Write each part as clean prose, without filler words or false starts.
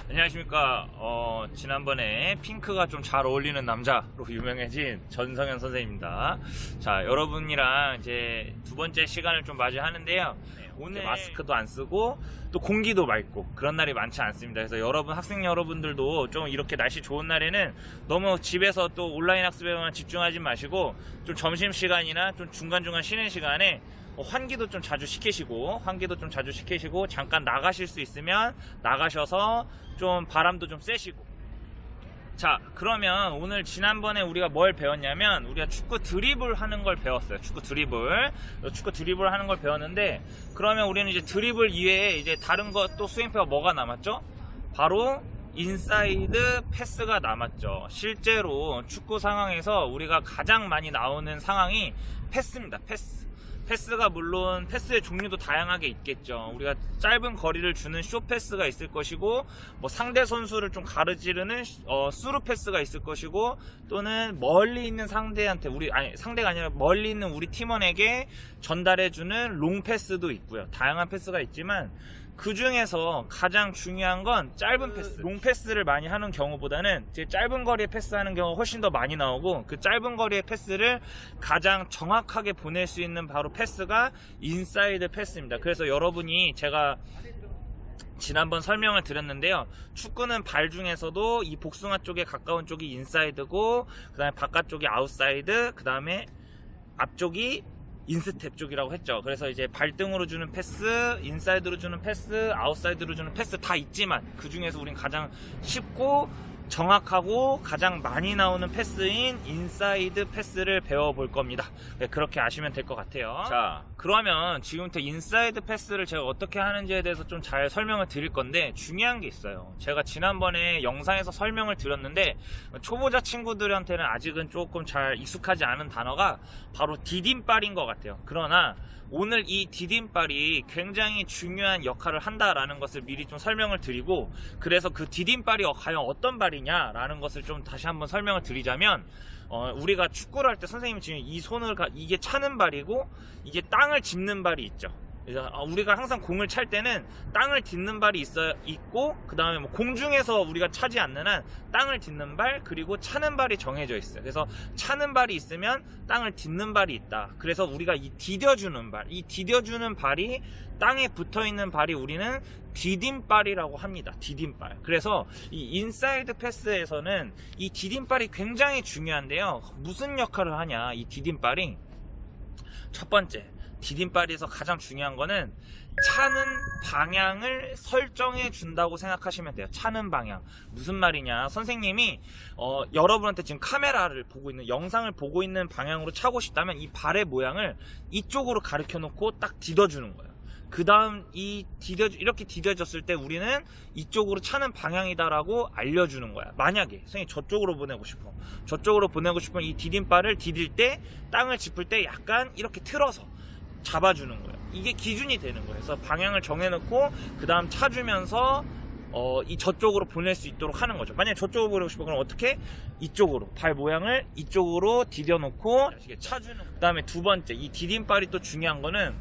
안녕하십니까. 지난번에 핑크가 좀 잘 어울리는 남자로 유명해진 전성현 선생님입니다. 자, 여러분이랑 이제 두 번째 시간을 좀 맞이하는데요. 오늘 마스크도 안 쓰고 또 공기도 맑고 그런 날이 많지 않습니다. 그래서 여러분, 학생 여러분들도 좀 이렇게 날씨 좋은 날에는 너무 집에서 또 온라인 학습에만 집중하지 마시고 좀 점심시간이나 좀 중간중간 쉬는 시간에 환기도 좀 자주 시키시고 잠깐 나가실 수 있으면 나가셔서 좀 바람도 좀 쐬시고. 자, 그러면 오늘 지난번에 우리가 뭘 배웠냐면 우리가 축구 드리블 하는 걸 배웠어요. 축구 드리블 하는 걸 배웠는데, 그러면 우리는 이제 드리블 이외에 이제 다른 것 또 수행표가 뭐가 남았죠? 바로 인사이드 패스가 남았죠. 실제로 축구 상황에서 우리가 가장 많이 나오는 상황이 패스입니다. 패스가 물론 패스의 종류도 다양하게 있겠죠. 우리가 짧은 거리를 주는 숏패스가 있을 것이고, 뭐 상대 선수를 좀 가르지르는 스루 패스가 있을 것이고, 또는 멀리 있는 상대한테 상대가 아니라 멀리 있는 우리 팀원에게 전달해주는 롱 패스도 있고요. 다양한 패스가 있지만 그 중에서 가장 중요한 건 짧은 패스. 롱 패스를 많이 하는 경우보다는 이제 짧은 거리에 패스하는 경우가 훨씬 더 많이 나오고, 그 짧은 거리의 패스를 가장 정확하게 보낼 수 있는 바로 패스가 인사이드 패스입니다. 그래서 여러분이 제가 지난번 설명을 드렸는데요. 축구는 발 중에서도 이 복숭아 쪽에 가까운 쪽이 인사이드고, 그 다음에 바깥쪽이 아웃사이드, 그 다음에 앞쪽이 인스텝 쪽이라고 했죠. 그래서 이제 발등으로 주는 패스, 인사이드로 주는 패스, 아웃사이드로 주는 패스 다 있지만 그 중에서 우린 가장 쉽고 정확하고 가장 많이 나오는 패스인 인사이드 패스를 배워볼 겁니다. 네, 그렇게 아시면 될 것 같아요. 자, 그러면 지금부터 인사이드 패스를 제가 어떻게 하는지에 대해서 좀 잘 설명을 드릴 건데, 중요한 게 있어요. 제가 지난번에 영상에서 설명을 드렸는데 초보자 친구들한테는 아직은 조금 잘 익숙하지 않은 단어가 바로 디딤발인 것 같아요. 그러나 오늘 이 디딤발이 굉장히 중요한 역할을 한다라는 것을 미리 좀 설명을 드리고, 그래서 그 디딤발이 과연 어떤 발이냐 라는 것을 좀 다시 한번 설명을 드리자면, 우리가 축구를 할 때 선생님이 지금 이 손을 이게 차는 발이고 이게 땅을 짚는 발이 있죠. 우리가 항상 공을 찰 때는 땅을 딛는 발이 있고, 그 다음에 뭐 공중에서 우리가 차지 않는 한 땅을 딛는 발, 그리고 차는 발이 정해져 있어요. 그래서 차는 발이 있으면 땅을 딛는 발이 있다. 그래서 우리가 이 디뎌주는 발이 땅에 붙어있는 발이 우리는 디딤발이라고 합니다. 디딤발. 그래서 이 인사이드 패스에서는 이 디딤발이 굉장히 중요한데요. 무슨 역할을 하냐, 이 디딤발이. 첫 번째, 디딤발에서 가장 중요한 거는 차는 방향을 설정해 준다고 생각하시면 돼요. 차는 방향. 무슨 말이냐, 선생님이 여러분한테 지금 카메라를 보고 있는, 영상을 보고 있는 방향으로 차고 싶다면 이 발의 모양을 이쪽으로 가르쳐 놓고 딱 디뎌주는 거예요. 그 다음 이렇게 디뎌졌을 때 우리는 이쪽으로 차는 방향이다라고 알려주는 거야. 만약에 선생님 저쪽으로 보내고 싶으면 이 디딤발을 디딜 때, 땅을 짚을 때 약간 이렇게 틀어서 잡아주는 거예요. 이게 기준이 되는 거예요. 그래서 방향을 정해놓고 그 다음 차주면서 이 저쪽으로 보낼 수 있도록 하는 거죠. 만약에 저쪽으로 보내고 싶어, 그럼 어떻게? 이쪽으로, 발 모양을 이쪽으로 디뎌놓고 차주는. 그 다음에 두 번째, 이 디딤발이 또 중요한 거는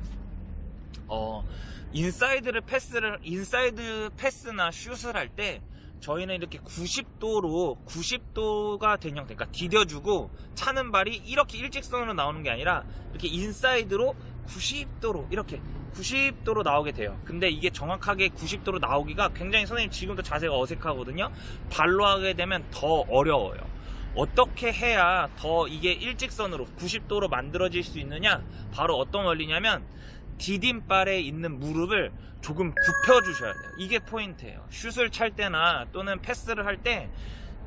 인사이드 패스나 슛을 할 때 저희는 이렇게 90도가 된 형태, 그러니까 디뎌주고 차는 발이 이렇게 일직선으로 나오는 게 아니라 이렇게 인사이드로 90도로 나오게 돼요. 근데 이게 정확하게 90도로 나오기가 굉장히, 선생님 지금도 자세가 어색하거든요. 발로 하게 되면 더 어려워요. 어떻게 해야 더 이게 일직선으로 90도로 만들어질 수 있느냐, 바로 어떤 원리냐면 디딤발에 있는 무릎을 조금 굽혀주셔야 돼요. 이게 포인트예요. 슛을 찰 때나 또는 패스를 할 때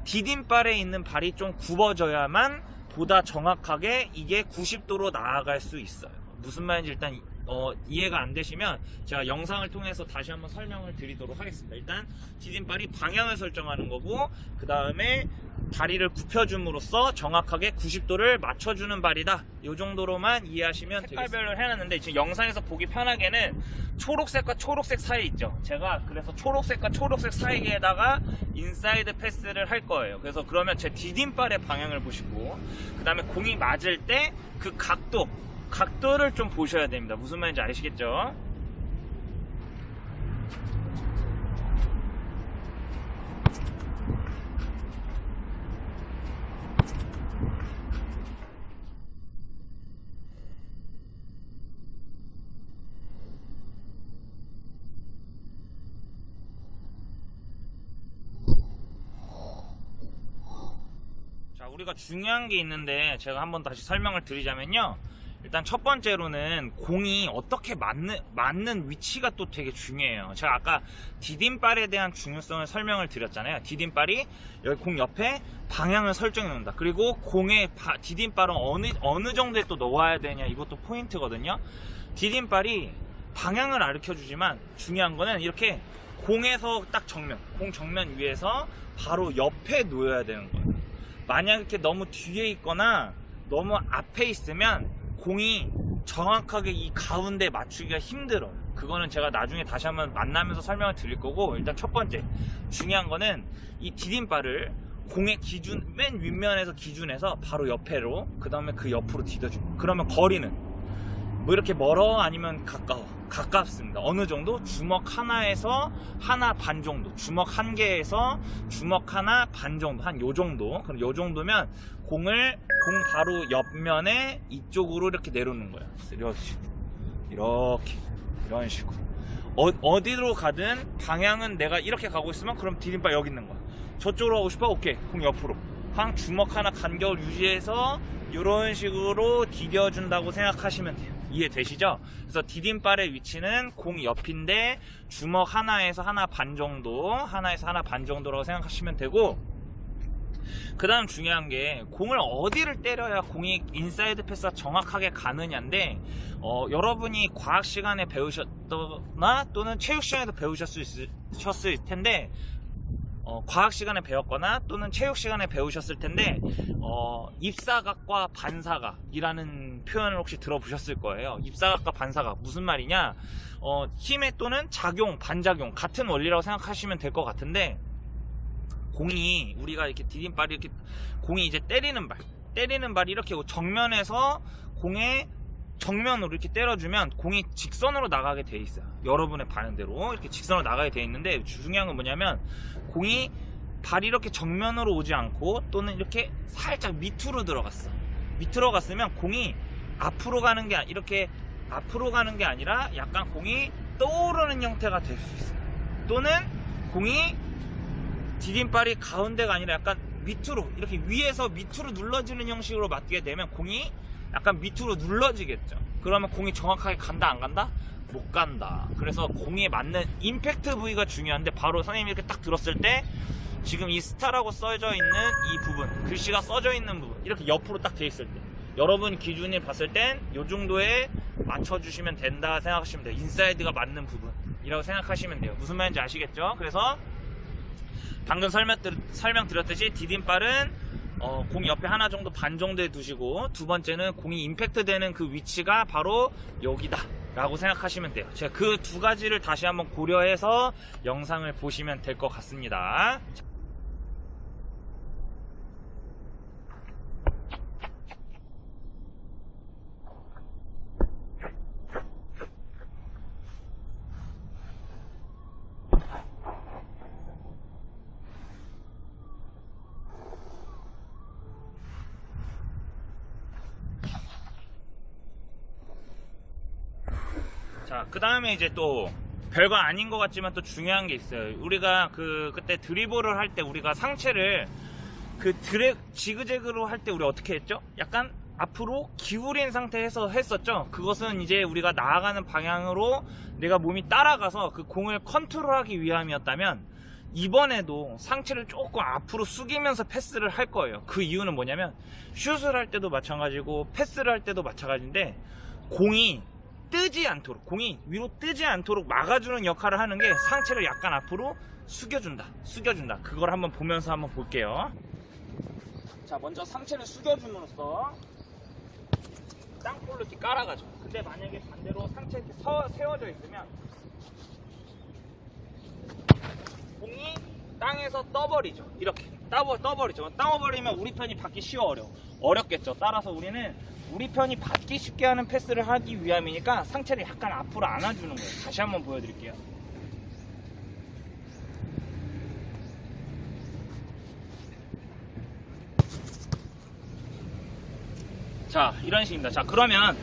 디딤발에 있는 발이 좀 굽어져야만 보다 정확하게 이게 90도로 나아갈 수 있어요. 무슨 말인지 일단 이해가 안 되시면 제가 영상을 통해서 다시 한번 설명을 드리도록 하겠습니다. 일단 디딤발이 방향을 설정하는 거고, 그 다음에 다리를 굽혀줌으로써 정확하게 90도를 맞춰주는 발이다. 이 정도로만 이해하시면 되겠습니다. 색깔별로 해놨는데 지금 영상에서 보기 편하게는 초록색과 초록색 사이에 있죠. 제가 그래서 초록색과 초록색 사이에다가 인사이드 패스를 할 거예요. 그래서 그러면 제 디딤발의 방향을 보시고, 그 다음에 공이 맞을 때 그 각도를 좀 보셔야 됩니다. 무슨 말인지 아시겠죠? 우리가 중요한 게 있는데 제가 한번 다시 설명을 드리자면요. 일단 첫 번째로는 공이 어떻게 맞는 위치가 또 되게 중요해요. 제가 아까 디딤발에 대한 중요성을 설명을 드렸잖아요. 디딤발이 여기 공 옆에 방향을 설정해 놓는다. 그리고 공의 디딤발은 어느 정도에 또 넣어야 되냐, 이것도 포인트거든요. 디딤발이 방향을 가르쳐 주지만 중요한 거는 이렇게 공에서 딱 공 정면 위에서 바로 옆에 놓여야 되는 거예요. 만약 이렇게 너무 뒤에 있거나 너무 앞에 있으면 공이 정확하게 이 가운데 맞추기가 힘들어요. 그거는 제가 나중에 다시 한번 만나면서 설명을 드릴 거고, 일단 첫 번째 중요한 거는 이 디딤발을 공의 맨 윗면에서 기준에서 바로 옆에로, 그 다음에 그 옆으로 디뎌주고, 그러면 거리는 뭐 이렇게 멀어 아니면 가깝습니다. 어느 정도? 주먹 하나에서 하나 반 정도, 주먹 한 개에서 주먹 하나 반 정도, 한 요 정도. 그럼 요 정도면 공 바로 옆면에 이쪽으로 이렇게 내려놓는 거예요. 이렇게 이런 식으로 어디로 가든 방향은 내가 이렇게 가고 있으면 그럼 디딤발 여기 있는 거야. 저쪽으로 가고 싶어? 오케이, 공 옆으로 주먹 하나 간격을 유지해서 이런 식으로 디뎌준다고 생각하시면 돼요. 이해되시죠? 그래서 디딤발의 위치는 공 옆인데 주먹 하나에서 하나 반 정도라고 생각하시면 되고, 그 다음 중요한 게 공을 어디를 때려야 공이 인사이드 패스가 정확하게 가느냐인데, 여러분이 과학 시간에 배우셨거나 또는 체육 시간에도 배우셨을 텐데, 과학 시간에 배웠거나 또는 체육 시간에 배우셨을 텐데, 입사각과 반사각이라는 표현을 혹시 들어보셨을 거예요. 입사각과 반사각 무슨 말이냐? 힘의 또는 작용, 반작용 같은 원리라고 생각하시면 될 것 같은데, 공이 우리가 이렇게 디딤발이 이렇게 공이 이제 때리는 발이 이렇게 정면에서 공에 정면으로 이렇게 때려주면 공이 직선으로 나가게 돼 있어요. 여러분의 반응대로 이렇게 직선으로 나가게 돼 있는데, 중요한 건 뭐냐면 공이 발이 이렇게 정면으로 오지 않고 또는 이렇게 살짝 밑으로 들어갔어. 밑으로 갔으면 공이 앞으로 가는 게 이렇게 앞으로 가는 게 아니라 약간 공이 떠오르는 형태가 될 수 있어요. 또는 공이 디딤발이 가운데가 아니라 약간 밑으로 이렇게 위에서 밑으로 눌러지는 형식으로 맞게 되면 공이 약간 밑으로 눌러지겠죠. 그러면 공이 정확하게 간다 안 간다? 못 간다. 그래서 공에 맞는 임팩트 부위가 중요한데, 바로 선생님이 이렇게 딱 들었을 때 지금 이 스타라고 써져 있는 이 부분, 글씨가 써져 있는 부분, 이렇게 옆으로 딱 돼 있을 때 여러분 기준이 봤을 땐 요 정도에 맞춰주시면 된다 생각하시면 돼요. 인사이드가 맞는 부분이라고 생각하시면 돼요. 무슨 말인지 아시겠죠? 그래서 방금 설명드렸듯이 디딤발은 공 옆에 하나 정도 반 정도에 두시고, 두 번째는 공이 임팩트 되는 그 위치가 바로 여기다 라고 생각하시면 돼요. 제가 그 두 가지를 다시 한번 고려해서 영상을 보시면 될 것 같습니다. 자, 그 다음에 이제 또 별거 아닌 것 같지만 또 중요한 게 있어요. 우리가 그때 드리블을 할 때 우리가 상체를 지그재그로 할 때 우리 어떻게 했죠? 약간 앞으로 기울인 상태에서 했었죠. 그것은 이제 우리가 나아가는 방향으로 내가 몸이 따라가서 그 공을 컨트롤하기 위함이었다면, 이번에도 상체를 조금 앞으로 숙이면서 패스를 할 거예요. 그 이유는 뭐냐면 슛을 할 때도 마찬가지고 패스를 할 때도 마찬가지인데, 공이 위로 뜨지 않도록 막아주는 역할을 하는 게 상체를 약간 앞으로 숙여준다. 그걸 한번 보면서 한번 볼게요. 자, 먼저 상체를 숙여줌으로써 땅볼로 이렇게 깔아가죠. 근데 만약에 반대로 상체 이렇게 세워져 있으면 공이 땅에서 떠버리죠. 이렇게 떠버리죠. 떠버리면 우리 편이 받기 어렵겠죠. 따라서 우리는 우리 편이 받기 쉽게 하는 패스를 하기 위함이니까 상체를 약간 앞으로 안아주는 거예요. 다시 한번 보여드릴게요. 자, 이런 식입니다. 자, 그러면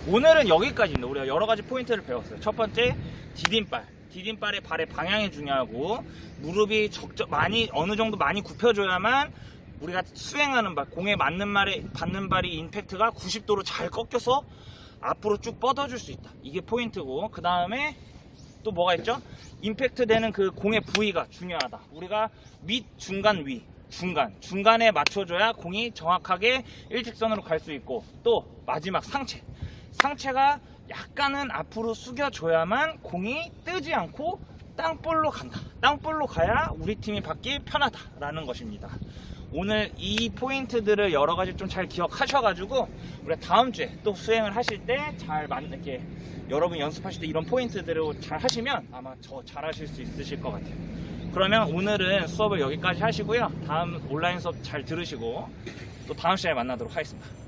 오늘은 여기까지입니다. 우리가 여러 가지 포인트를 배웠어요. 첫 번째, 디딤발의 발의 방향이 중요하고, 무릎이 어느 정도 많이 굽혀줘야만 우리가 수행하는 발, 공에 맞는 발이 받는 발이 임팩트가 90도로 잘 꺾여서 앞으로 쭉 뻗어줄 수 있다. 이게 포인트고, 그 다음에 또 뭐가 있죠? 임팩트 되는 그 공의 부위가 중요하다. 우리가 밑, 중간, 위, 중간에 맞춰줘야 공이 정확하게 일직선으로 갈 수 있고, 또 마지막 상체가 약간은 앞으로 숙여줘야만 공이 뜨지 않고 땅볼로 간다. 땅볼로 가야 우리 팀이 받기 편하다라는 것입니다. 오늘 이 포인트들을 여러 가지 좀 잘 기억하셔가지고 우리가 다음 주에 또 수행을 하실 때 잘 이렇게 여러분 연습하실 때 이런 포인트들을 잘 하시면 아마 더 잘하실 수 있으실 것 같아요. 그러면 오늘은 수업을 여기까지 하시고요. 다음 온라인 수업 잘 들으시고 또 다음 시간에 만나도록 하겠습니다.